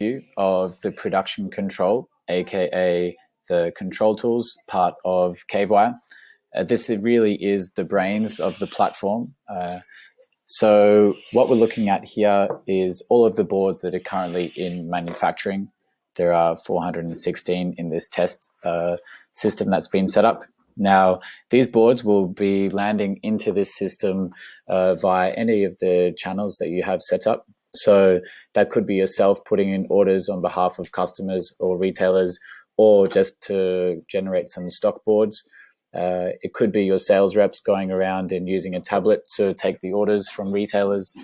view of the production control, aka the control tools part of Cavewire. This really is the brains of the platform. So what we're looking at here is all of the boards that are currently in manufacturing. There are 416 in this test system that's been set up. Now, these boards will be landing into this system via any of the channels that you have set up. So that could be yourself putting in orders on behalf of customers or retailers, or just to generate some stock boards. It could be your sales reps going around and using a tablet to take the orders from retailers.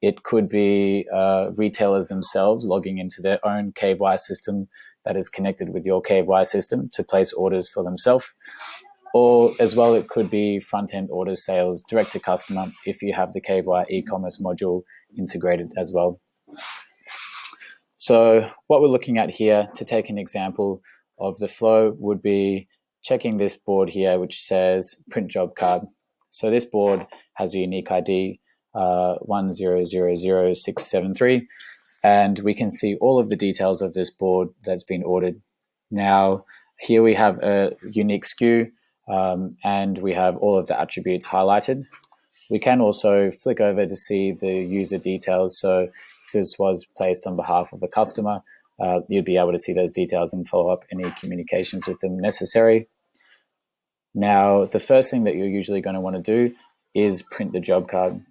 It could be retailers themselves logging into their own Cavewire system that is connected with your Cavewire system to place orders for themselves. Or as well, it could be front-end order sales direct to customer if you have the Cavewire e-commerce module integrated as well. So what we're looking at here, to take an example of the flow, would be checking this board here, which says print job card. So this board has a unique ID 1000673, and we can see all of the details of this board that's been ordered. Now, here we have a unique SKU, and we have all of the attributes highlighted. We can also flick over to see the user details. So if this was placed on behalf of a customer, you'd be able to see those details and follow up any communications with them necessary. Now, the first thing that you're usually going to want to do is print the job card.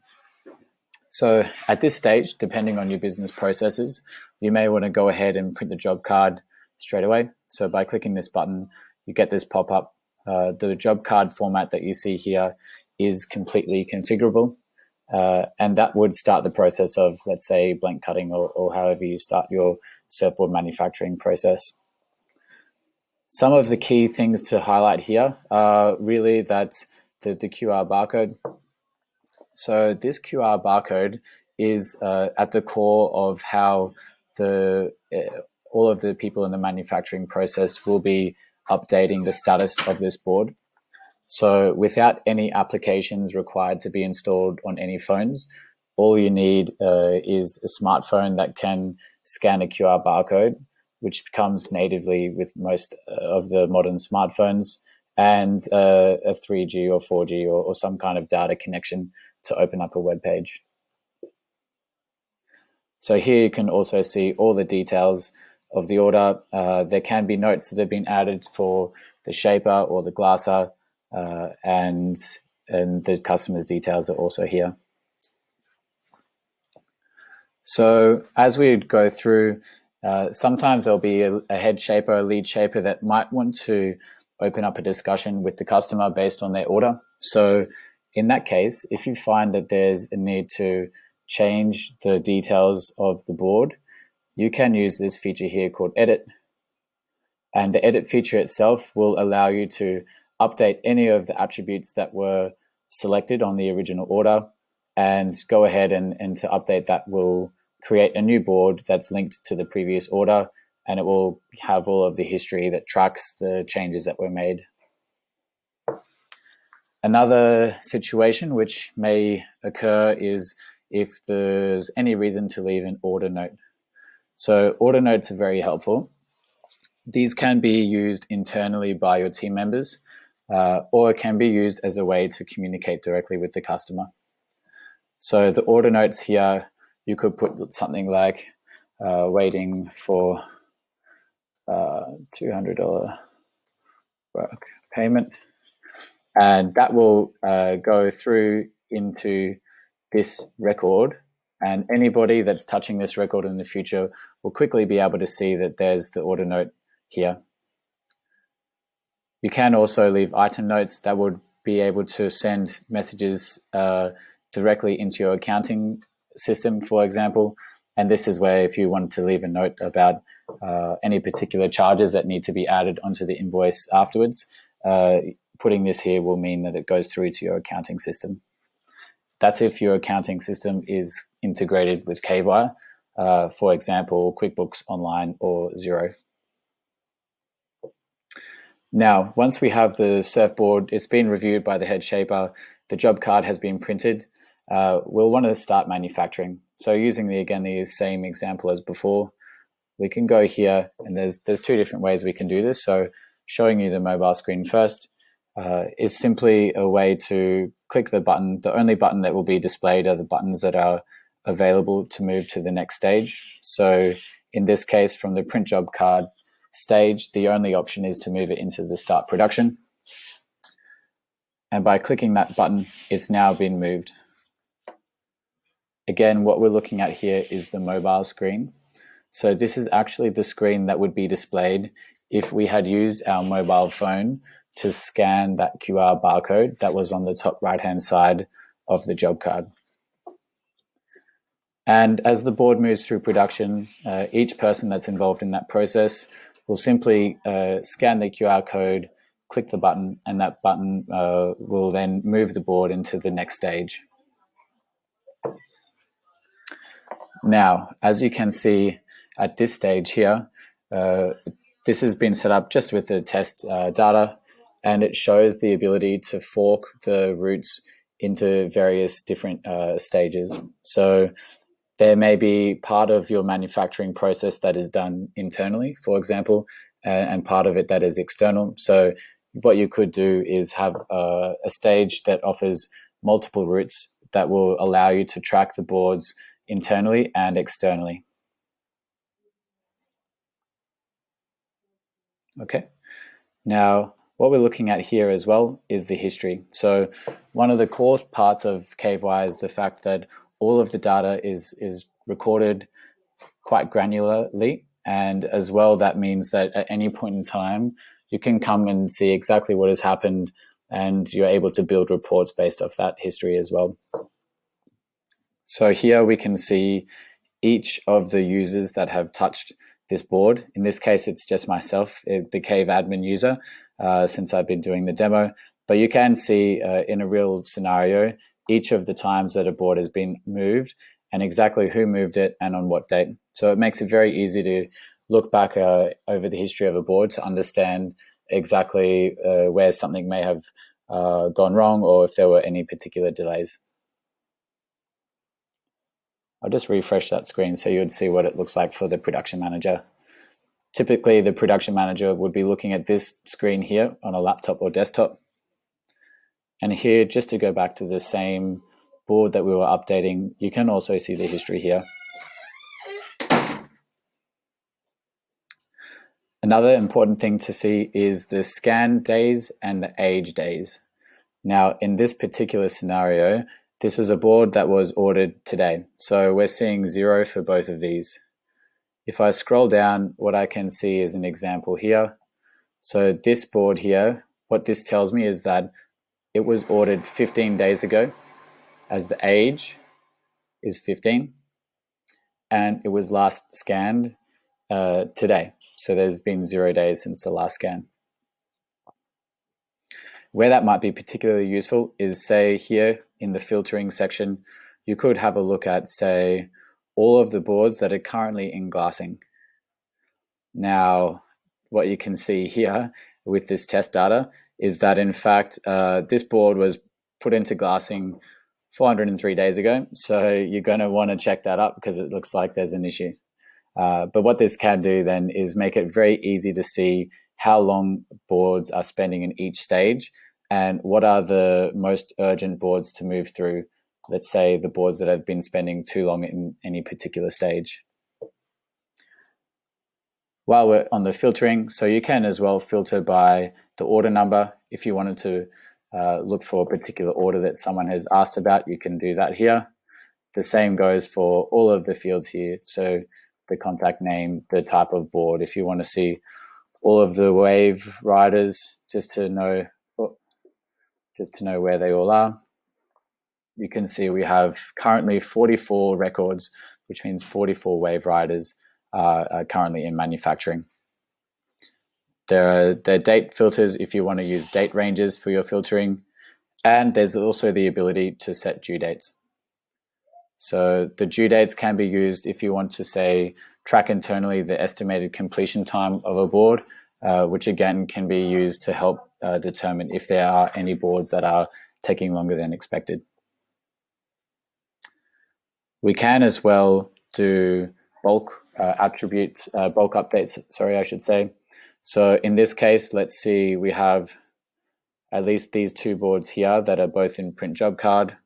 So at this stage, depending on your business processes, you may want to go ahead and print the job card straight away. So by clicking this button, you get this pop-up. The job card format that you see here is completely configurable, and that would start the process of, let's say, blank cutting or however you start your surfboard manufacturing process. Some of the key things to highlight here are really that the QR barcode. So this QR barcode is at the core of how all of the people in the manufacturing process will be updating the status of this board. So without any applications required to be installed on any phones, all you need is a smartphone that can scan a QR barcode, which comes natively with most of the modern smartphones, and a 3G or 4G or some kind of data connection to open up a web page. So here you can also see all the details of the order. There can be notes that have been added for the shaper or the glasser, and the customer's details are also here. So as we go through, sometimes there'll be a head shaper, a lead shaper that might want to open up a discussion with the customer based on their order. So in that case, if you find that there's a need to change the details of the board, you can use this feature here called Edit. And the Edit feature itself will allow you to update any of the attributes that were selected on the original order, and go ahead and to update that will create a new board that's linked to the previous order, and it will have all of the history that tracks the changes that were made. Another situation which may occur is if there's any reason to leave an order note. So order notes are very helpful. These can be used internally by your team members, or it can be used as a way to communicate directly with the customer. So the order notes here, you could put something like waiting for $200 work payment, and that will go through into this record, and anybody that's touching this record in the future will quickly be able to see that there's the order note here. You can also leave item notes that would be able to send messages directly into your accounting system, for example. And this is where, if you want to leave a note about any particular charges that need to be added onto the invoice afterwards, putting this here will mean that it goes through to your accounting system. That's if your accounting system is integrated with Cavewire, for example, QuickBooks Online or Xero. Now, once we have the surfboard, it's been reviewed by the head shaper, the job card has been printed, we'll want to start manufacturing. So using the same example as before, we can go here, and there's two different ways we can do this. So showing you the mobile screen first is simply a way to click the button. The only button that will be displayed are the buttons that are available to move to the next stage. So in this case, from the print job card stage, the only option is to move it into the start production. And by clicking that button, it's now been moved. Again, what we're looking at here is the mobile screen. So this is actually the screen that would be displayed if we had used our mobile phone to scan that QR barcode that was on the top right-hand side of the job card. And as the board moves through production, each person that's involved in that process will simply scan the QR code, click the button, and that button will then move the board into the next stage. Now, as you can see at this stage here, this has been set up just with the test data, and it shows the ability to fork the routes into various different stages. So there may be part of your manufacturing process that is done internally, for example, and part of it that is external. So what you could do is have a stage that offers multiple routes that will allow you to track the boards internally and externally. Okay. Now, what we're looking at here as well is the history. So one of the core parts of Cavewire is the fact that all of the data is recorded quite granularly, and as well that means that at any point in time you can come and see exactly what has happened, and you're able to build reports based off that history as well. So here we can see each of the users that have touched this board. In this case, it's just myself, the Cave admin user, since I've been doing the demo. But you can see in a real scenario, each of the times that a board has been moved and exactly who moved it and on what date. So it makes it very easy to look back over the history of a board to understand exactly where something may have gone wrong or if there were any particular delays. I'll just refresh that screen so you would see what it looks like for the production manager. Typically, the production manager would be looking at this screen here on a laptop or desktop. And here, just to go back to the same board that we were updating, you can also see the history here. Another important thing to see is the scan days and the age days. Now, in this particular scenario, this was a board that was ordered today. So we're seeing 0 for both of these. If I scroll down, what I can see is an example here. So this board here, what this tells me is that it was ordered 15 days ago, as the age is 15, and it was last scanned today. So there's been 0 days since the last scan. Where that might be particularly useful is, say, here in the filtering section, you could have a look at, say, all of the boards that are currently in glassing. Now, what you can see here with this test data is that, in fact, this board was put into glassing 403 days ago. So you're going to want to check that up because it looks like there's an issue. But what this can do then is make it very easy to see how long boards are spending in each stage and what are the most urgent boards to move through. Let's say the boards that have been spending too long in any particular stage. While we're on the filtering, so you can as well filter by the order number. If you wanted to look for a particular order that someone has asked about, you can do that here. The same goes for all of the fields here. So the contact name, the type of board. If you want to see all of the wave riders, just to know where they all are, you can see we have currently 44 records, which means 44 wave riders are currently in manufacturing. There are date filters if you want to use date ranges for your filtering, and there's also the ability to set due dates. So the due dates can be used if you want to, say, track internally the estimated completion time of a board, which again can be used to help determine if there are any boards that are taking longer than expected. We can as well do bulk attributes, bulk updates, sorry, I should say. So in this case, let's see, we have at least these two boards here that are both in print job card.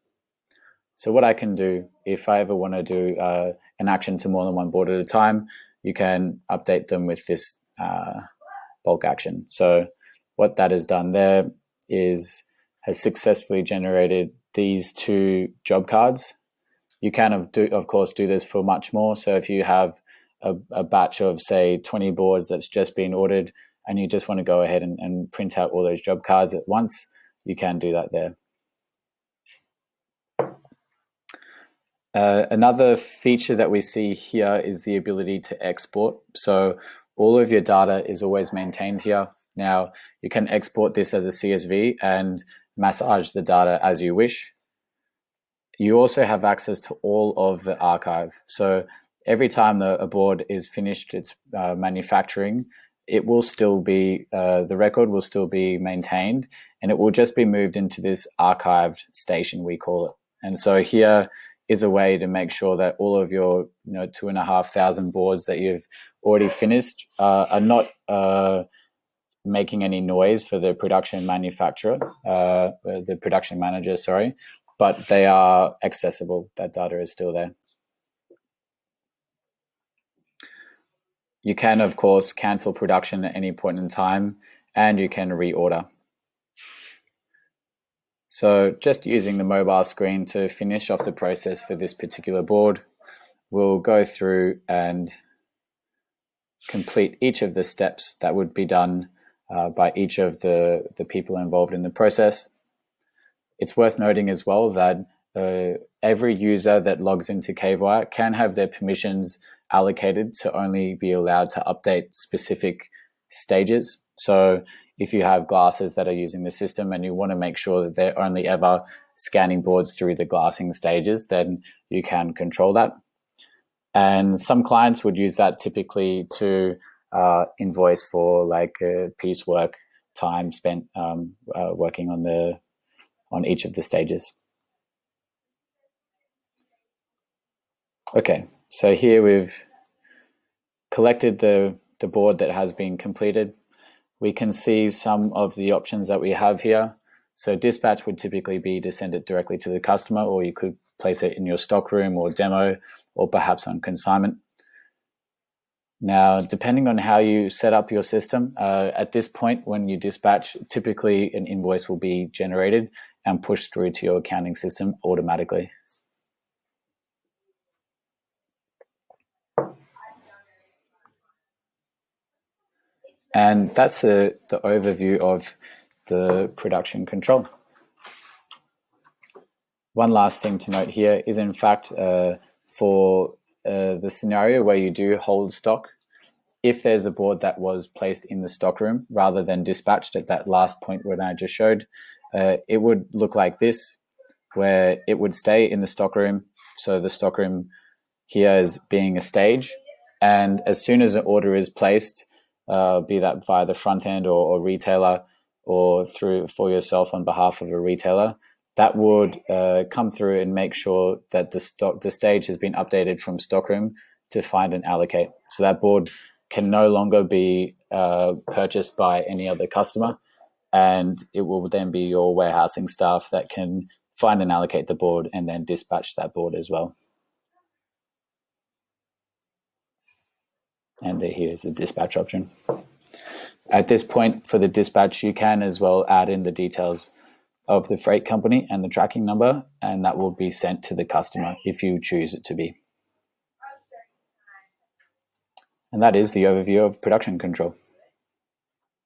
So what I can do, if I ever want to do an action to more than one board at a time, you can update them with this bulk action. So what that has done there is has successfully generated these two job cards. You can, of course, do this for much more. So if you have a batch of, say, 20 boards that's just been ordered and you just want to go ahead and print out all those job cards at once, you can do that there. Another feature that we see here is the ability to export. So all of your data is always maintained here. Now, you can export this as a CSV and massage the data as you wish. You also have access to all of the archive. So every time a board is finished its manufacturing, it will still be, the record will still be maintained, and it will just be moved into this archived station, we call it. And so here is a way to make sure that all of your 2,500 boards that you've already finished are not making any noise for the production manufacturer, the production manager, sorry, but they are accessible. That data is still there. You can, of course, cancel production at any point in time, and you can reorder. So just using the mobile screen to finish off the process for this particular board, we'll go through and complete each of the steps that would be done by each of the people involved in the process. It's worth noting as well that every user that logs into Cavewire can have their permissions allocated to only be allowed to update specific stages. So if you have glasses that are using the system and you want to make sure that they're only ever scanning boards through the glassing stages, then you can control that. And some clients would use that typically to invoice for like piecework time spent working on each of the stages. Okay, so here we've collected the board that has been completed. We can see some of the options that we have here. So dispatch would typically be to send it directly to the customer, or you could place it in your stockroom or demo, or perhaps on consignment. Now, depending on how you set up your system, at this point when you dispatch, typically an invoice will be generated and pushed through to your accounting system automatically. And that's the overview of the production control. One last thing to note here is, in fact, for the scenario where you do hold stock, if there's a board that was placed in the stockroom rather than dispatched at that last point where I just showed, it would look like this, where it would stay in the stockroom. So the stockroom here is being a stage, and as soon as an order is placed, be that via the front end or retailer, or through for yourself on behalf of a retailer, that would come through and make sure that the stage has been updated from stockroom to find and allocate. So that board can no longer be purchased by any other customer, and it will then be your warehousing staff that can find and allocate the board and then dispatch that board as well. And here's the dispatch option. At this point for the dispatch, you can as well add in the details of the freight company and the tracking number, and that will be sent to the customer if you choose it to be. And that is the overview of production control.